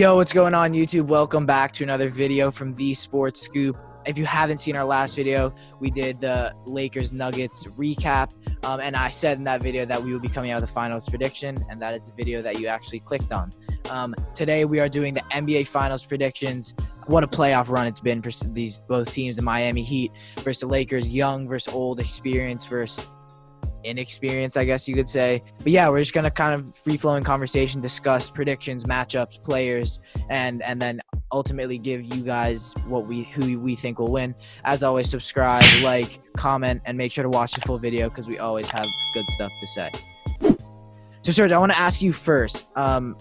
Yo, what's going on, YouTube? Welcome back to another video from The Sports Scoop. If you haven't seen our last video, we did the Lakers-Nuggets recap, and I said in that video that we would be coming out with a finals prediction, and that is the video that you actually clicked on. Today, we are doing the NBA Finals predictions. What a playoff run it's been for these both teams, the Miami Heat versus the Lakers, young versus old, experience versus inexperience, I guess you could say. But yeah, we're just gonna kind of free-flowing conversation, discuss predictions, matchups, players, and then ultimately give you guys who we think will win. As always, subscribe, like, comment, and make sure to watch the full video because we always have good stuff to say. So Suraj, I want to ask you first. How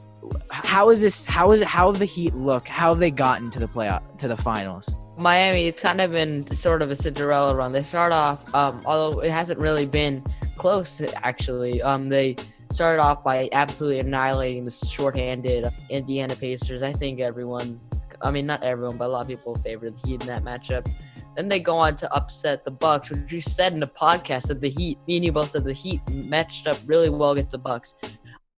have the Heat look? How have they gotten to the finals? Miami, it's kind of been sort of a Cinderella run. They start off, although it hasn't really been close, actually. They started off by absolutely annihilating the shorthanded Indiana Pacers. I think not everyone, but a lot of people favored the Heat in that matchup. Then they go on to upset the Bucks, which you said in the podcast that the Heat, me and you both said the Heat matched up really well against the Bucks.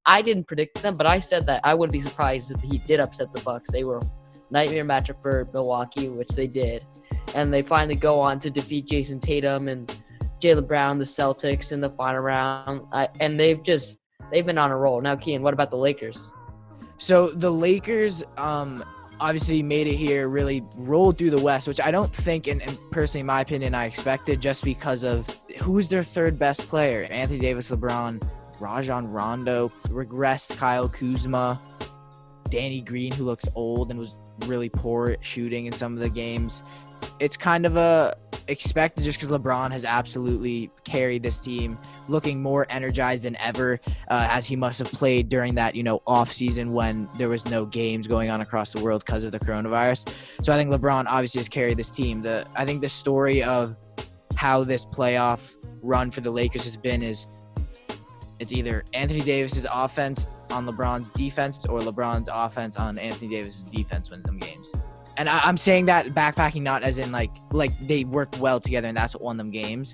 I didn't predict them, but I said that I wouldn't be surprised if the Heat did upset the Bucks. They were a nightmare matchup for Milwaukee, which they did. And they finally go on to defeat Jason Tatum and Jaylen Brown, the Celtics, in the final round. And they've been on a roll. Now, Cian, what about the Lakers? So the Lakers obviously made it here, really rolled through the West, which I don't think, and personally, in my opinion, I expected just because of who's their third best player. Anthony Davis, LeBron, Rajon Rondo, regressed Kyle Kuzma, Danny Green, who looks old and was really poor at shooting in some of the games. It's kind of expected just because LeBron has absolutely carried this team, looking more energized than ever, as he must have played during that, off season when there was no games going on across the world because of the coronavirus. So I think LeBron obviously has carried this team. I think the story of how this playoff run for the Lakers has been is it's either Anthony Davis's offense on LeBron's defense or LeBron's offense on Anthony Davis's defense wins them games. And I'm saying that backpacking not as in like they worked well together and that's what won them games,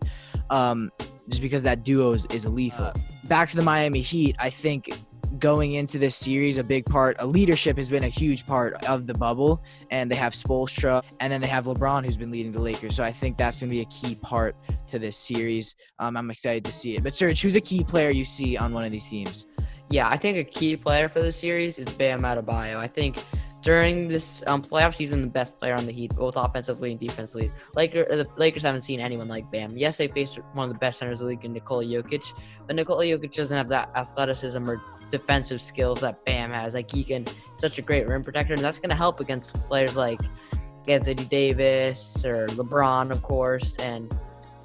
just because that duo is lethal. Back to the Miami Heat, I think going into this series, leadership has been a huge part of the bubble, and they have Spoelstra, and then they have LeBron, who's been leading the Lakers. So I think that's going to be a key part to this series. I'm excited to see it. But Serge, who's a key player you see on one of these teams? Yeah, I think a key player for the series is Bam Adebayo. I think during this playoffs, he's been the best player on the Heat, both offensively and defensively. The Lakers haven't seen anyone like Bam. Yes, they faced one of the best centers of the league in Nikola Jokic, but Nikola Jokic doesn't have that athleticism or defensive skills that Bam has. Like, such a great rim protector, and that's going to help against players like Anthony Davis or LeBron, of course. And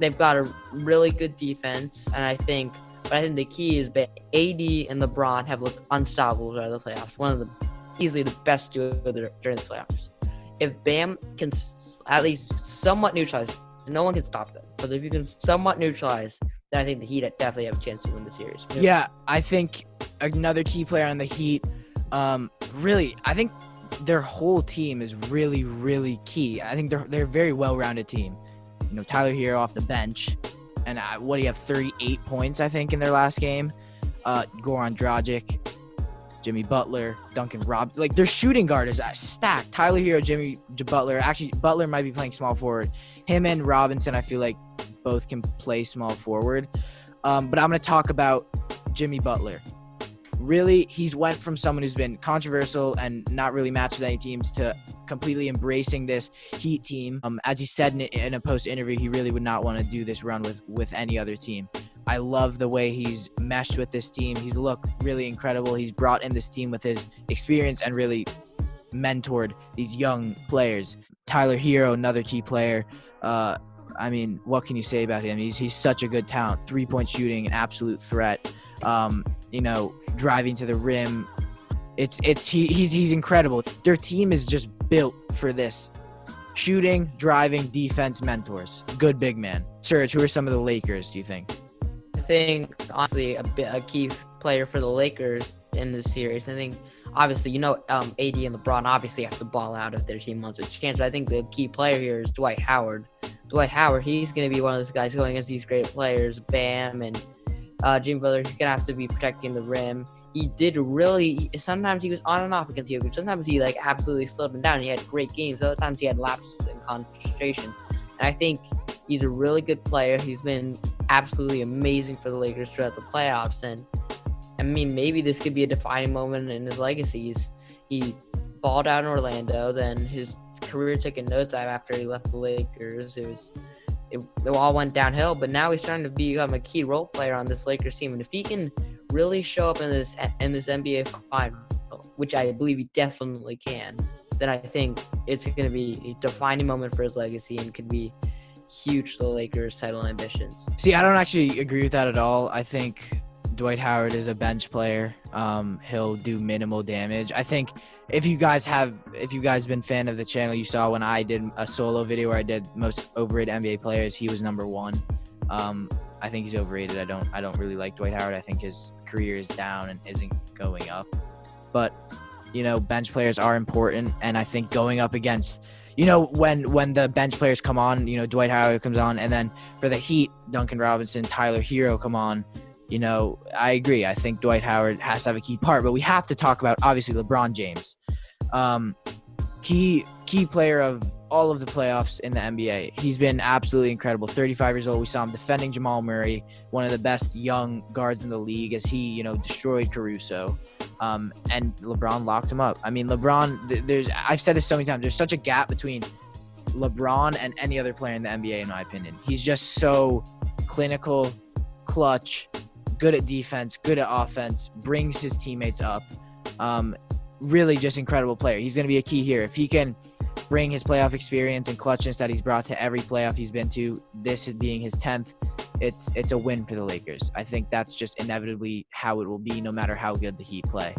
they've got a really good defense, and I think the key is that AD and LeBron have looked unstoppable during the playoffs. One of the easily the best duo during the playoffs. If Bam can at least somewhat neutralize, no one can stop them. But if you can somewhat neutralize, then I think the Heat definitely have a chance to win the series. Yeah, I think another key player on the Heat, I think their whole team is really, really key. I think they're a very well-rounded team. Tyler Hero off the bench, and what do you have, 38 points, I think, in their last game. Goran Dragic, Jimmy Butler, Duncan Robinson. Like, their shooting guard is stacked. Tyler Hero, Jimmy Butler. Actually, Butler might be playing small forward. Him and Robinson, I feel like both can play small forward. But I'm going to talk about Jimmy Butler. Really, he's went from someone who's been controversial and not really matched with any teams to completely embracing this Heat team. As he said in a post-interview, he really would not want to do this run with any other team. I love the way he's meshed with this team. He's looked really incredible. He's brought in this team with his experience and really mentored these young players. Tyler Hero, another key player. What can you say about him? He's such a good talent. 3-point shooting, an absolute threat. Driving to the rim. He's incredible. Their team is just built for this. Shooting, driving, defense, mentors. Good big man. Serge, who are some of the Lakers, do you think? I think, honestly, a key player for the Lakers in this series. I think, obviously, AD and LeBron obviously have to ball out if their team wants a chance. But I think the key player here is Dwight Howard. He's going to be one of those guys going against these great players, Bam and Jimmy Butler. He's going to have to be protecting the rim. he did really. Sometimes he was on and off against Jokic. Sometimes he like absolutely slowed him down. He had great games. Other times he had lapses in concentration. And I think he's a really good player. He's been absolutely amazing for the Lakers throughout the playoffs. And I mean, maybe this could be a defining moment in his legacy. He balled out in Orlando, then his career took a nosedive after he left the Lakers. It all went downhill, but now he's starting to become a key role player on this Lakers team. And if he can really show up in this NBA final, which I believe he definitely can, then I think it's going to be a defining moment for his legacy and could be huge to the Lakers' title ambitions. See, I don't actually agree with that at all. I think Dwight Howard is a bench player. He'll do minimal damage. I think if you guys been fan of the channel, you saw when I did a solo video where I did most overrated NBA players, he was number 1. I think he's overrated. I don't really like Dwight Howard. I think his career is down and isn't going up. But, bench players are important, and I think going up against, when the bench players come on, Dwight Howard comes on, and then for the Heat, Duncan Robinson, Tyler Hero come on. I agree. I think Dwight Howard has to have a key part, but we have to talk about, obviously, LeBron James. Key player of all of the playoffs in the NBA. He's been absolutely incredible. 35 years old. We saw him defending Jamal Murray, one of the best young guards in the league, as he, destroyed Caruso. And LeBron locked him up. I mean, LeBron, I've said this so many times, there's such a gap between LeBron and any other player in the NBA, in my opinion. He's just so clinical, clutch, good at defense, good at offense, brings his teammates up. Really just incredible player. He's going to be a key here. If he can bring his playoff experience and clutchness that he's brought to every playoff he's been to, this is being his 10th, it's a win for the Lakers. I think that's just inevitably how it will be, no matter how good the Heat play.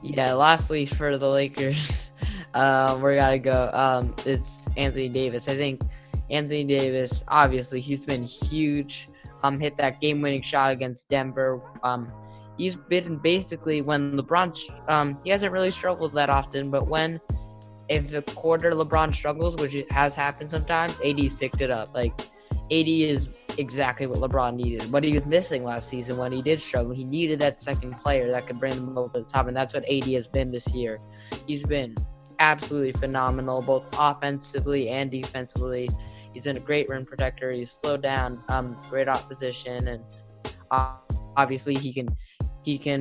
Yeah, lastly for the Lakers, we gotta go. It's Anthony Davis. I think Anthony Davis, obviously, he's been huge. Hit that game-winning shot against Denver. He's been basically when LeBron, he hasn't really struggled that often, but if the quarter LeBron struggles, which it has happened sometimes, AD's picked it up. Like, AD is exactly what LeBron needed. What he was missing last season when he did struggle, he needed that second player that could bring him over the top, and that's what AD has been this year. He's been absolutely phenomenal, both offensively and defensively. He's been a great rim protector. He's slowed down great opposition, and obviously he can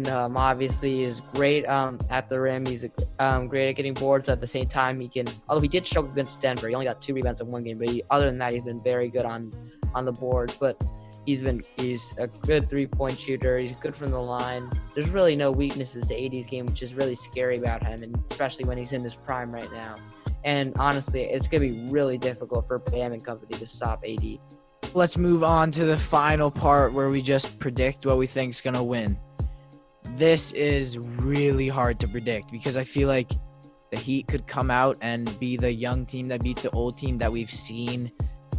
obviously is great at the rim. He's great at getting boards. But at the same time, although he did struggle against Denver, he only got 2 rebounds in one game. But other than that, he's been very good on the boards. But he's a good 3-point shooter. He's good from the line. There's really no weaknesses to AD's game, which is really scary about him, and especially when he's in his prime right now. And honestly, it's going to be really difficult for Bam and company to stop AD. Let's move on to the final part where we just predict what we think is going to win. This is really hard to predict because I feel like the Heat could come out and be the young team that beats the old team that we've seen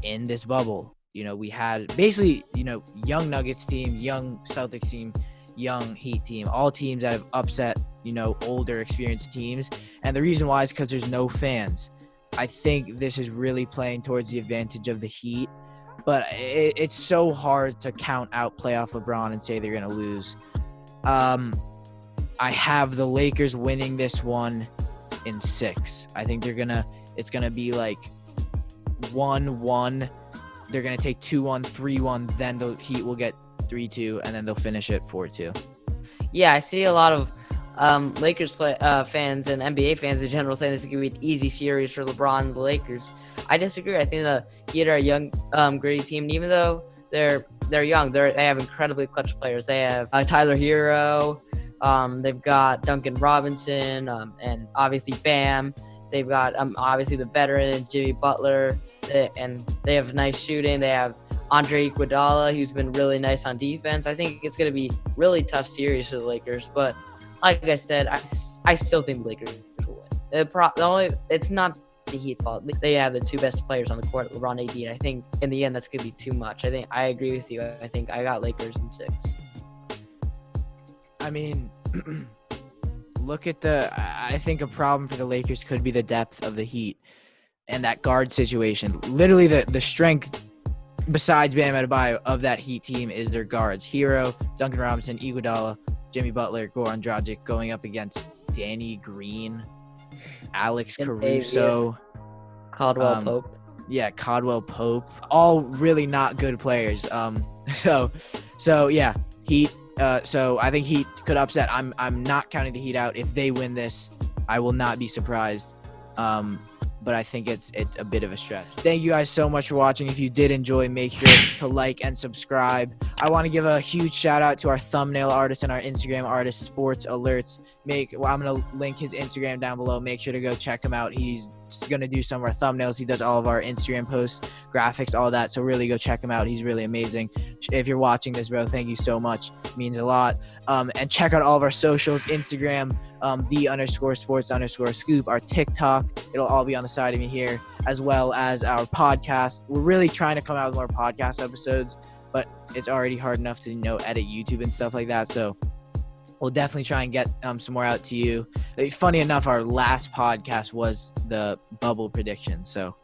in this bubble. We had basically, young Nuggets team, young Celtics team, young Heat team, all teams that have upset, older experienced teams. And the reason why is because there's no fans. I think this is really playing towards the advantage of the Heat, but it's so hard to count out playoff LeBron and say they're going to lose. I have the Lakers winning this one in 6. I think it's going to be like 1-1. They're going to take 2-1, 3-1. Then the Heat will get 3-2, and then they'll finish it 4-2. Yeah, I see a lot of Lakers fans and NBA fans in general saying this is going to be an easy series for LeBron and the Lakers. I disagree. I think the Heat are a young, gritty team. And even though they're young, they have incredibly clutch players. They have Tyler Hero. They've got Duncan Robinson, and obviously Bam. They've got obviously the veteran Jimmy Butler, and they have nice shooting. They have Andre Iguodala, who's been really nice on defense. I think it's going to be a really tough series for the Lakers, but like I said, I still think the Lakers will win. It's not the Heat fault. They have the 2 best players on the court, LeBron, AD, and I think in the end that's going to be too much. I agree with you. I think I got Lakers in 6. I mean, I think a problem for the Lakers could be the depth of the Heat and that guard situation. Literally the strength besides Bam Adebayo of that Heat team is their guards. Hero, Duncan Robinson, Iguodala, Jimmy Butler, Goran Dragic going up against Danny Green, Alex Caruso, Caldwell Pope. Yeah, Caldwell Pope, all really not good players. So yeah, Heat. So I think Heat could upset. I'm not counting the Heat out. If they win this, I will not be surprised. But I think it's a bit of a stretch. Thank you guys so much for watching. If you did enjoy, make sure to like and subscribe. I want to give a huge shout out to our thumbnail artist and our Instagram artist, Sports Alerts. I'm going to link his Instagram down below. Make sure to go check him out. He's going to do some of our thumbnails. He does all of our Instagram posts, graphics, all that. So really go check him out. He's really amazing. If you're watching this, bro, thank you so much. It means a lot. And check out all of our socials, Instagram, _sports_scoop, our TikTok. It'll all be on the side of me here, as well as our podcast. We're really trying to come out with more podcast episodes, but it's already hard enough to, edit YouTube and stuff like that. So we'll definitely try and get some more out to you. Funny enough, our last podcast was the bubble prediction. So,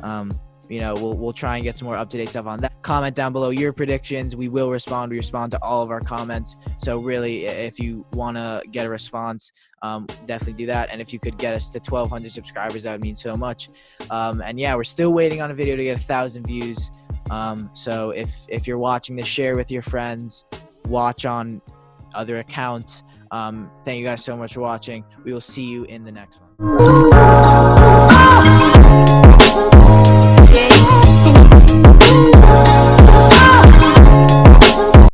we'll try and get some more up-to-date stuff on that. Comment down below your predictions. We will respond. We respond to all of our comments. So really, if you want to get a response, definitely do that. And if you could get us to 1,200 subscribers, that would mean so much. And yeah, we're still waiting on a video to get 1,000 views. So if you're watching this, share with your friends, watch on other accounts. Thank you guys so much for watching. We will see you in the next one.